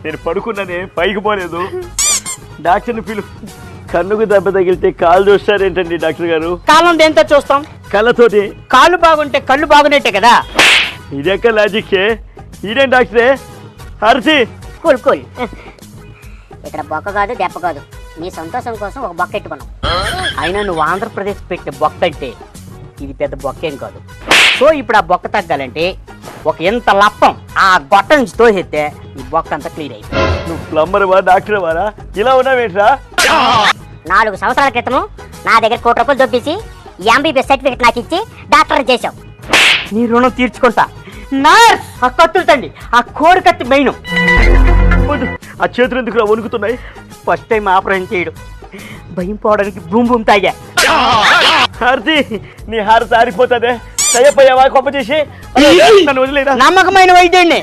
నేను పడుకున్నానే, పైకి పోలేదు. డాక్టర్ని పిలు. కన్నుకు దెబ్బ తగిలితే కాలు చూస్తారేంటండి డాక్టర్ గారు? కాలం దేంతో చూస్తాం? కళ్ళతోటి. కాళ్ళు బాగుంటే కళ్ళు బాగునేట్టే కదా. ఇదెక్క లాజిక్కే. ఇదేం డాక్టరే? Harshi cool cool. ఇక్కడ బొక్క కాదు దెబ్బ కాదు, నీ సంతోషం కోసం ఒక బొక్క ఎట్టుకున్నాం. అయినా నువ్వు ఆంధ్రప్రదేశ్ పెట్టే బొక్క అంటే ఇది పెద్ద బొక్కేం కాదు. సో ఇప్పుడు ఆ బొక్క తగ్గాలంటే ఒక ఎంత లప్పం ఆ గొట్ట నుంచి తోసేస్తే ఈ బొక్క అంతా క్లియర్ అయిపోయింది. నువ్వు ప్లంబర్ వా డాక్టర్ వారా? ఇలా ఉన్నావేంట్రా? 4 సంవత్సరాల క్రితం నా దగ్గర ₹1 కోటి దొబ్బేసి ఎంబీబీఎస్ సర్టిఫికెట్ నాకు ఇచ్చి డాక్టర్ చేశావు. నీ రుణం తీర్చుకుంటా. నర్స్, ఆ కత్తులు తండి, ఆ కోడి కత్తి మెయిన్. ఆ చేతులు ఎందుకు వణుకుతున్నాయి? ఫస్ట్ టైం ఆపరేషన్ చేయడం, భయం పోవడానికి భూమి భూమి తాగా. హారతి, నీ హారతి ఆరిపోతుందే. సయ్యపోయావా? కొప్ప చేసి నన్ను వదిలేదా? నమ్మకమైన వైద్యుడిని.